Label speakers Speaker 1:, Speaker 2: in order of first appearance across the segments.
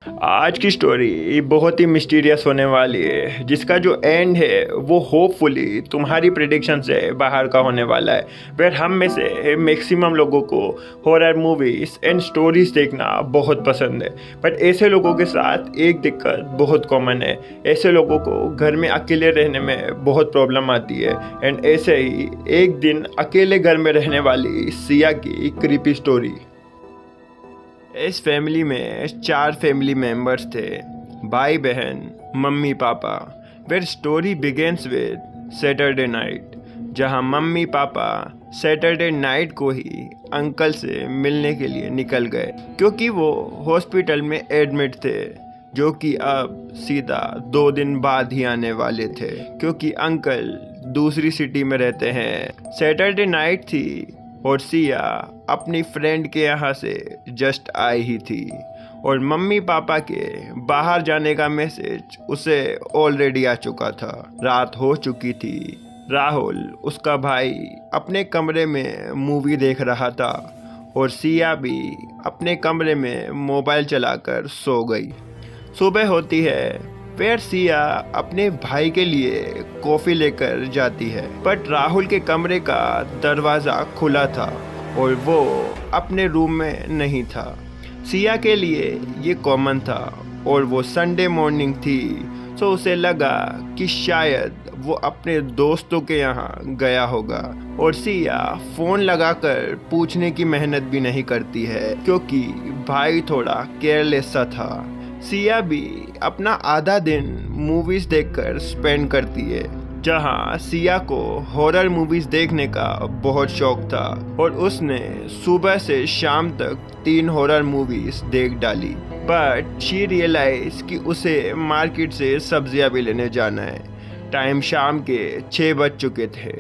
Speaker 1: आज की स्टोरी बहुत ही मिस्टीरियस होने वाली है, जिसका जो एंड है वो होपफुली तुम्हारी प्रेडिक्शन से बाहर का होने वाला है। पर हम में से मैक्सिमम लोगों को हॉरर मूवीज एंड स्टोरीज देखना बहुत पसंद है। बट ऐसे लोगों के साथ एक दिक्कत बहुत कॉमन है। ऐसे लोगों को घर में अकेले रहने में बहुत प्रॉब्लम आती है। एंड ऐसे ही एक दिन अकेले घर में रहने वाली सिया की क्रीपी स्टोरी। इस फैमिली में 4 फैमिली मेंबर्स थे, भाई बहन, mummy papa. Where story begins with Saturday night, जहां मम्मी पापा सैटरडे नाइट को ही अंकल से मिलने के लिए निकल गए, क्योंकि वो हॉस्पिटल में एडमिट थे, जो कि अब सीधा 2 दिन बाद ही आने वाले थे, क्योंकि अंकल दूसरी सिटी में रहते हैं। सैटरडे नाइट थी और सिया अपनी फ्रेंड के यहाँ से जस्ट आई ही थी, और मम्मी पापा के बाहर जाने का मैसेज उसे ऑलरेडी आ चुका था। रात हो चुकी थी। राहुल, उसका भाई, अपने कमरे में मूवी देख रहा था और सिया भी अपने कमरे में मोबाइल चलाकर सो गई। सुबह होती है, फिर सिया अपने भाई के लिए कॉफ़ी लेकर जाती है, बट राहुल के कमरे का दरवाज़ा खुला था और वो अपने रूम में नहीं था। सिया के लिए ये कॉमन था और वो संडे मॉर्निंग थी, तो उसे लगा कि शायद वो अपने दोस्तों के यहाँ गया होगा। और सिया फ़ोन लगाकर पूछने की मेहनत भी नहीं करती है, क्योंकि भाई थोड़ा केयरलेस सा था। सिया भी अपना आधा दिन मूवीज़ देखकर स्पेंड करती है, जहां सिया को हॉरर मूवीज़ देखने का बहुत शौक था और उसने सुबह से शाम तक 3 हॉरर मूवीज़ देख डाली। बट शी रियलाइज कि उसे मार्केट से सब्जियां भी लेने जाना है। टाइम शाम के 6 बज चुके थे।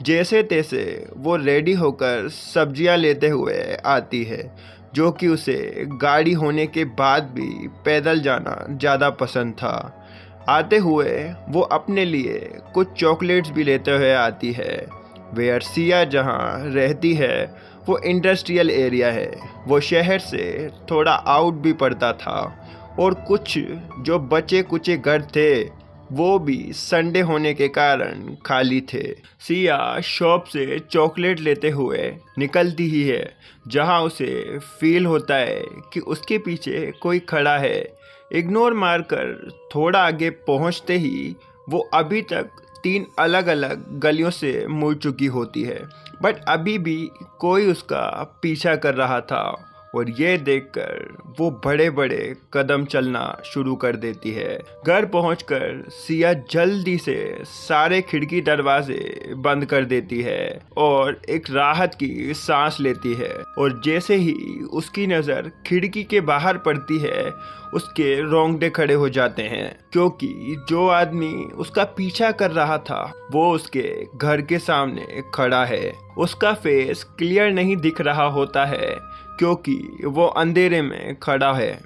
Speaker 1: जैसे तैसे वो रेडी होकर सब्जियां लेते हुए आती है, जो कि उसे गाड़ी होने के बाद भी पैदल जाना ज़्यादा पसंद था। आते हुए वो अपने लिए कुछ चॉकलेट्स भी लेते हुए आती है। वेयर सिया जहाँ रहती है वो इंडस्ट्रियल एरिया है, वो शहर से थोड़ा आउट भी पड़ता था, और कुछ जो बचे कुचे घर थे वो भी संडे होने के कारण खाली थे। सिया शॉप से चॉकलेट लेते हुए निकलती ही है, जहां उसे फील होता है कि उसके पीछे कोई खड़ा है। इग्नोर मारकर थोड़ा आगे पहुंचते ही वो अभी तक 3 अलग अलग गलियों से मुड़ चुकी होती है, बट अभी भी कोई उसका पीछा कर रहा था। और ये देखकर वो बड़े बड़े कदम चलना शुरू कर देती है। घर पहुंचकर सिया जल्दी से सारे खिड़की दरवाजे बंद कर देती है और एक राहत की सांस लेती है। और जैसे ही उसकी नज़र खिड़की के बाहर पड़ती है, उसके रोंगटे खड़े हो जाते हैं, क्योंकि जो आदमी उसका पीछा कर रहा था वो उसके घर के सामने खड़ा है। उसका फेस क्लियर नहीं दिख रहा होता है, क्योंकि वो अंधेरे में खड़ा है,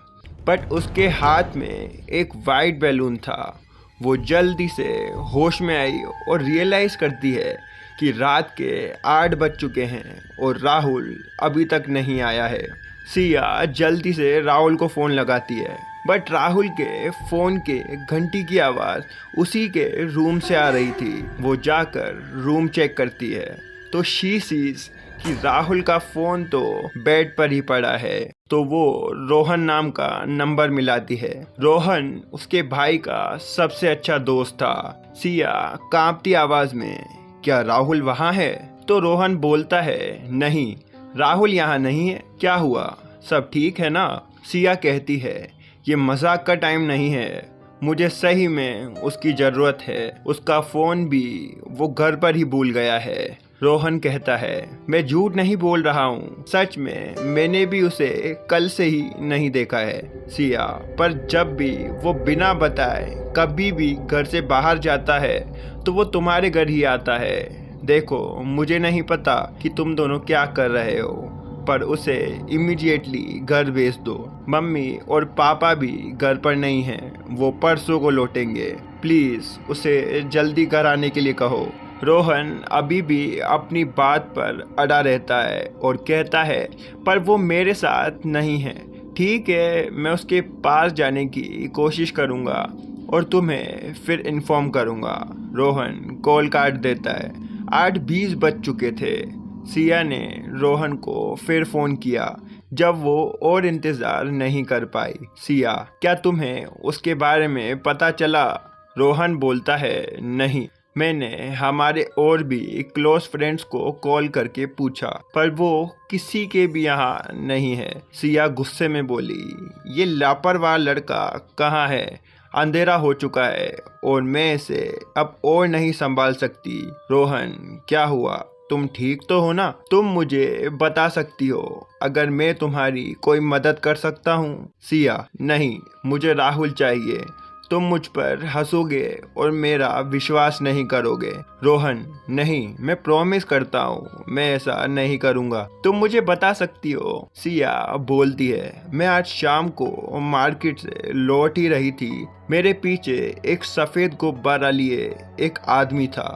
Speaker 1: बट उसके हाथ में एक वाइट बैलून था। वो जल्दी से होश में आई और रियलाइज़ करती है कि रात के 8 बज चुके हैं और राहुल अभी तक नहीं आया है। सिया जल्दी से राहुल को फ़ोन लगाती है, बट राहुल के फ़ोन के घंटी की आवाज़ उसी के रूम से आ रही थी। वो जाकर रूम चेक करती है तो शी सीज कि राहुल का फ़ोन तो बेड पर ही पड़ा है। तो वो रोहन नाम का नंबर मिलाती है। रोहन उसके भाई का सबसे अच्छा दोस्त था। सिया कांपती आवाज़ में, क्या राहुल वहाँ है? तो रोहन बोलता है, नहीं, राहुल यहाँ नहीं है। क्या हुआ, सब ठीक है ना? सिया कहती है, ये मजाक का टाइम नहीं है, मुझे सही में उसकी ज़रूरत है। उसका फ़ोन भी वो घर पर ही भूल गया है। रोहन कहता है, मैं झूठ नहीं बोल रहा हूँ, सच में मैंने भी उसे कल से ही नहीं देखा है सिया, पर जब भी वो बिना बताए कभी भी घर से बाहर जाता है तो वो तुम्हारे घर ही आता है। देखो, मुझे नहीं पता कि तुम दोनों क्या कर रहे हो, पर उसे इमीडिएटली घर भेज दो। मम्मी और पापा भी घर पर नहीं हैं, वो परसों को लौटेंगे। प्लीज़ उसे जल्दी घर आने के लिए कहो। रोहन अभी भी अपनी बात पर अड़ा रहता है और कहता है, पर वो मेरे साथ नहीं है, ठीक है, मैं उसके पास जाने की कोशिश करूँगा और तुम्हें फिर इन्फॉर्म करूँगा। रोहन कॉल काट देता है। 8:20 बज चुके थे। सिया ने रोहन को फिर फ़ोन किया जब वो और इंतज़ार नहीं कर पाई। सिया, क्या तुम्हें उसके बारे में पता चला? रोहन बोलता है, नहीं, मैंने हमारे और भी क्लोज फ्रेंड्स को कॉल करके पूछा पर वो किसी के भी यहाँ नहीं है। सिया गुस्से में बोली, ये लापरवाह लड़का कहाँ है? अंधेरा हो चुका है और मैं इसे अब और नहीं संभाल सकती। रोहन, क्या हुआ? तुम ठीक तो हो ना? तुम मुझे बता सकती हो अगर मैं तुम्हारी कोई मदद कर सकता हूँ। सिया, नहीं, मुझे राहुल चाहिए। तुम मुझ पर हंसोगे और मेरा विश्वास नहीं करोगे। रोहन, नहीं, मैं प्रॉमिस करता हूँ मैं ऐसा नहीं करूँगा। तुम मुझे बता सकती हो। सिया बोलती है, मैं आज शाम को मार्केट से लौट ही रही थी। मेरे पीछे एक सफ़ेद गुब्बारा लिए एक आदमी था।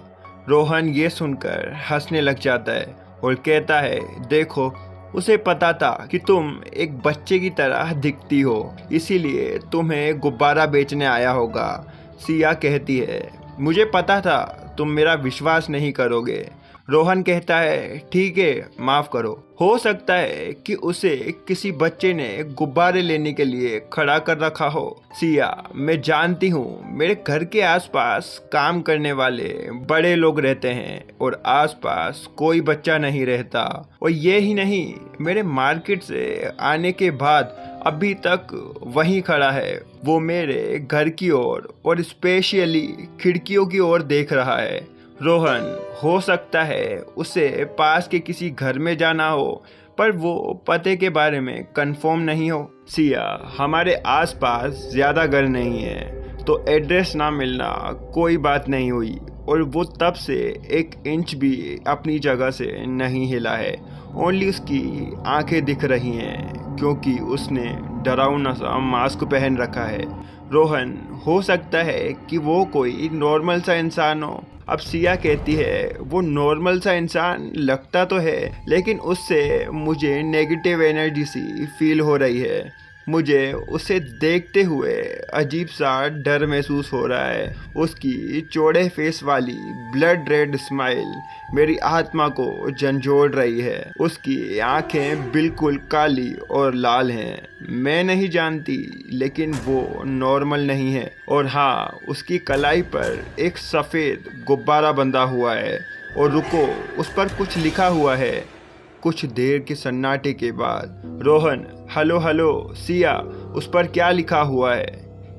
Speaker 1: रोहन ये सुनकर हंसने लग जाता है और कहता है, देखो, उसे पता था कि तुम एक बच्चे की तरह दिखती हो, इसीलिए तुम्हें गुब्बारा बेचने आया होगा। सिया कहती है, मुझे पता था तुम मेरा विश्वास नहीं करोगे। रोहन कहता है, ठीक है, माफ़ करो। हो सकता है कि उसे किसी बच्चे ने गुब्बारे लेने के लिए खड़ा कर रखा हो। सिया, मैं जानती हूँ मेरे घर के आसपास काम करने वाले बड़े लोग रहते हैं और आसपास कोई बच्चा नहीं रहता। और ये ही नहीं, मेरे मार्केट से आने के बाद अभी तक वहीं खड़ा है। वो मेरे घर की ओर और स्पेशली खिड़कियों की ओर देख रहा है। रोहन, हो सकता है उसे पास के किसी घर में जाना हो पर वो पते के बारे में कंफर्म नहीं हो। सिया, हमारे आसपास ज़्यादा घर नहीं है तो एड्रेस ना मिलना कोई बात नहीं हुई और वो तब से 1 इंच भी अपनी जगह से नहीं हिला है। ओनली उसकी आंखें दिख रही हैं क्योंकि उसने डरावना सा मास्क पहन रखा है। रोहन, हो सकता है कि वो कोई नॉर्मल सा इंसान हो। अब सिया कहती है, वो नॉर्मल सा इंसान लगता तो है लेकिन उससे मुझे नेगेटिव एनर्जी सी फील हो रही है। मुझे उसे देखते हुए अजीब सा डर महसूस हो रहा है। उसकी चौड़े फेस वाली ब्लड रेड स्माइल मेरी आत्मा को झंझोड़ रही है। उसकी आंखें बिल्कुल काली और लाल हैं। मैं नहीं जानती लेकिन वो नॉर्मल नहीं है। और हाँ, उसकी कलाई पर एक सफ़ेद गुब्बारा बंधा हुआ है और रुको, उस पर कुछ लिखा हुआ है। कुछ देर के सन्नाटे के बाद रोहन, हेलो हेलो सिया, उस पर क्या लिखा हुआ है?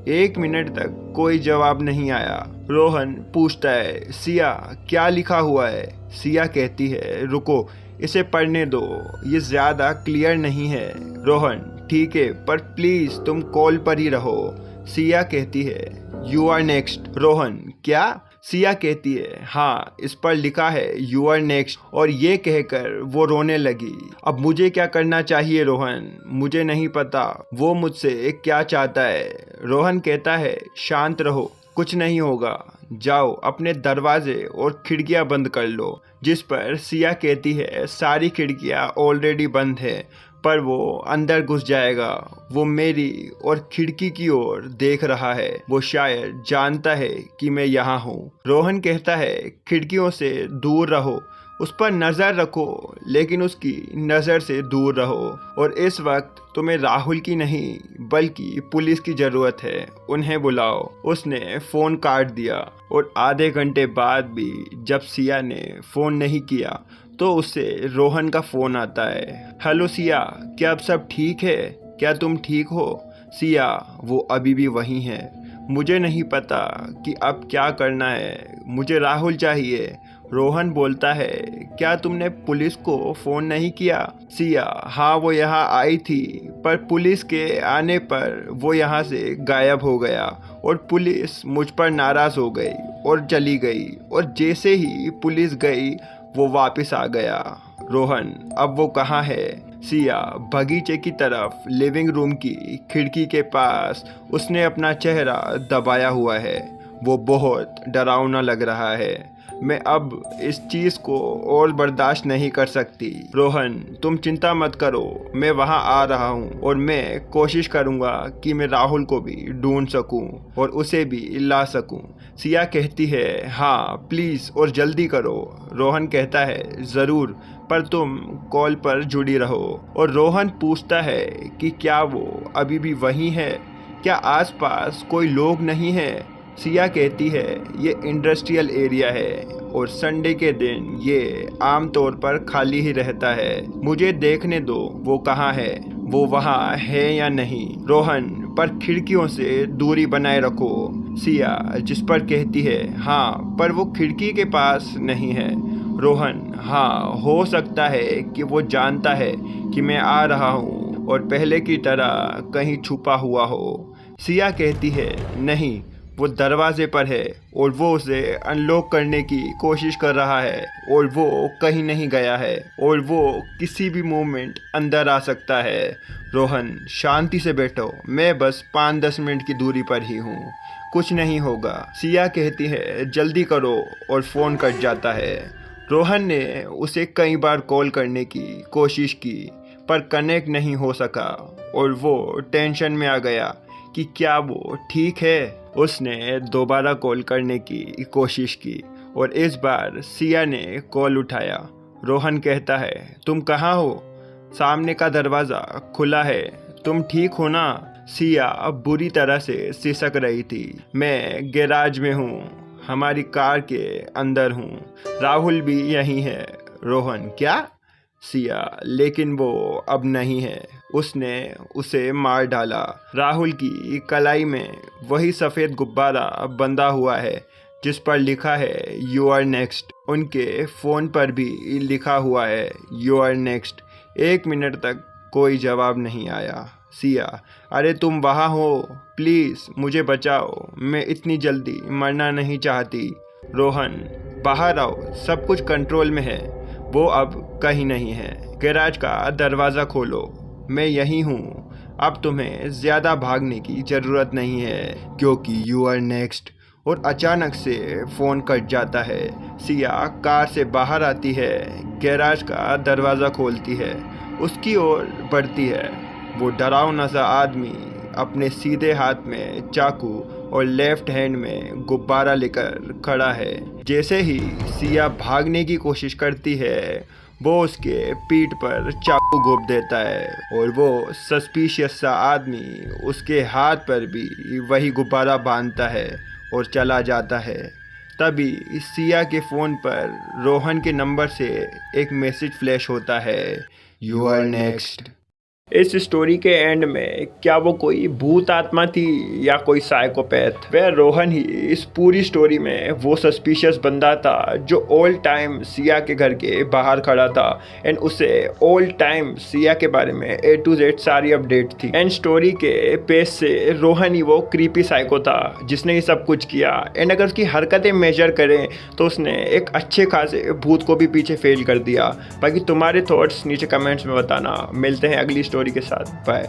Speaker 1: 1 मिनट तक कोई जवाब नहीं आया। रोहन पूछता है, सिया, क्या लिखा हुआ है? सिया कहती है, रुको, इसे पढ़ने दो, ये ज़्यादा क्लियर नहीं है। रोहन, ठीक है, पर प्लीज़ तुम कॉल पर ही रहो। सिया कहती है, यू आर नेक्स्ट। रोहन, क्या? सिया कहती है, हाँ, इस पर लिखा है यू आर नेक्स्ट। और ये कहकर वो रोने लगी। अब मुझे क्या करना चाहिए रोहन? मुझे नहीं पता वो मुझसे क्या चाहता है। रोहन कहता है, शांत रहो, कुछ नहीं होगा, जाओ अपने दरवाजे और खिड़कियां बंद कर लो। जिस पर सिया कहती है, सारी खिड़कियां ऑलरेडी बंद है पर वो अंदर घुस जाएगा। वो मेरी और खिड़की की ओर देख रहा है। वो शायद जानता है कि मैं यहाँ हूँ। रोहन कहता है, खिड़कियों से दूर रहो, उस पर नज़र रखो लेकिन उसकी नज़र से दूर रहो। और इस वक्त तुम्हें राहुल की नहीं बल्कि पुलिस की ज़रूरत है, उन्हें बुलाओ। उसने फ़ोन काट दिया और आधे घंटे बाद भी जब सिया ने फ़ोन नहीं किया तो उससे रोहन का फ़ोन आता है। हेलो सिया, क्या अब सब ठीक है? क्या तुम ठीक हो? सिया, वो अभी भी वहीं है। मुझे नहीं पता कि अब क्या करना है, मुझे राहुल चाहिए। रोहन बोलता है, क्या तुमने पुलिस को फ़ोन नहीं किया? सिया, हाँ, वो यहाँ आई थी पर पुलिस के आने पर वो यहाँ से गायब हो गया और पुलिस मुझ पर नाराज़ हो गई और चली गई। और जैसे ही पुलिस गई वो वापस आ गया। रोहन, अब वो कहाँ है? सिया, बगीचे की तरफ लिविंग रूम की खिड़की के पास उसने अपना चेहरा दबाया हुआ है। वो बहुत डरावना लग रहा है। मैं अब इस चीज़ को और बर्दाश्त नहीं कर सकती। रोहन, तुम चिंता मत करो, मैं वहाँ आ रहा हूँ और मैं कोशिश करूँगा कि मैं राहुल को भी ढूंढ सकूँ और उसे भी ला सकूँ। सिया कहती है, हाँ प्लीज़ और जल्दी करो। रोहन कहता है, ज़रूर, पर तुम कॉल पर जुड़ी रहो। और रोहन पूछता है कि क्या वो अभी भी वहीं है, क्या आसपास कोई लोग नहीं है। सिया कहती है, ये इंडस्ट्रियल एरिया है और संडे के दिन ये आमतौर पर खाली ही रहता है। मुझे देखने दो वो कहाँ है, वो वहाँ है या नहीं। रोहन, पर खिड़कियों से दूरी बनाए रखो। सिया जिस पर कहती है, हाँ पर वो खिड़की के पास नहीं है। रोहन, हाँ हो सकता है कि वो जानता है कि मैं आ रहा हूँ और पहले की तरह कहीं छुपा हुआ हो। सिया कहती है, नहीं, वो दरवाजे पर है और वो उसे अनलॉक करने की कोशिश कर रहा है और वो कहीं नहीं गया है और वो किसी भी मोमेंट अंदर आ सकता है। रोहन, शांति से बैठो, मैं बस 5-10 मिनट की दूरी पर ही हूँ, कुछ नहीं होगा। सिया कहती है, जल्दी करो, और फ़ोन कट जाता है। रोहन ने उसे कई बार कॉल करने की कोशिश की पर कनेक्ट नहीं हो सका और वो टेंशन में आ गया कि क्या वो ठीक है। उसने दोबारा कॉल करने की कोशिश की और इस बार सिया ने कॉल उठाया। रोहन कहता है, तुम कहाँ हो? सामने का दरवाज़ा खुला है, तुम ठीक हो ना? सिया अब बुरी तरह से सिसक रही थी। मैं गैराज में हूँ, हमारी कार के अंदर हूँ, राहुल भी यहीं है। रोहन, क्या? सिया, लेकिन वो अब नहीं है, उसने उसे मार डाला। राहुल की कलाई में वही सफ़ेद गुब्बारा बंधा हुआ है जिस पर लिखा है यू आर नेक्स्ट। उनके फ़ोन पर भी लिखा हुआ है यू आर नेक्स्ट। 1 मिनट तक कोई जवाब नहीं आया। सिया, अरे तुम वहाँ हो, प्लीज़ मुझे बचाओ, मैं इतनी जल्दी मरना नहीं चाहती। रोहन, बाहर आओ, सब कुछ कंट्रोल में है, वो अब कहीं नहीं है। गैराज का दरवाज़ा खोलो, मैं यहीं हूँ। अब तुम्हें ज़्यादा भागने की ज़रूरत नहीं है क्योंकि यू आर नेक्स्ट। और अचानक से फ़ोन कट जाता है। सिया कार से बाहर आती है, गैराज का दरवाज़ा खोलती है, उसकी ओर बढ़ती है। वो डरावना सा आदमी अपने सीधे हाथ में चाकू और लेफ्ट हैंड में गुब्बारा लेकर खड़ा है। जैसे ही सिया भागने की कोशिश करती है, वो उसके पीठ पर चाकू घोंप देता है और वो सस्पिशियस सा आदमी उसके हाथ पर भी वही गुब्बारा बांधता है और चला जाता है। तभी सिया के फ़ोन पर रोहन के नंबर से एक मैसेज फ्लैश होता है, यू आर नेक्स्ट। इस स्टोरी के एंड में क्या वो कोई भूत आत्मा थी या कोई साइकोपैथ? वह रोहन ही इस पूरी स्टोरी में वो सस्पिशियस बंदा था जो ऑल टाइम सिया के घर के बाहर खड़ा था एंड उसे ऑल टाइम सिया के बारे में A to Z सारी अपडेट थी। एंड स्टोरी के पेज से रोहन ही वो क्रीपी साइको था जिसने ये सब कुछ किया। एंड अगर उसकी हरकतें मेजर करें तो उसने एक अच्छे खासे भूत को भी पीछे फेल कर दिया। बाकी तुम्हारे थॉट्स नीचे कमेंट्स में बताना। मिलते हैं अगली स्टोरी के साथ। बाय।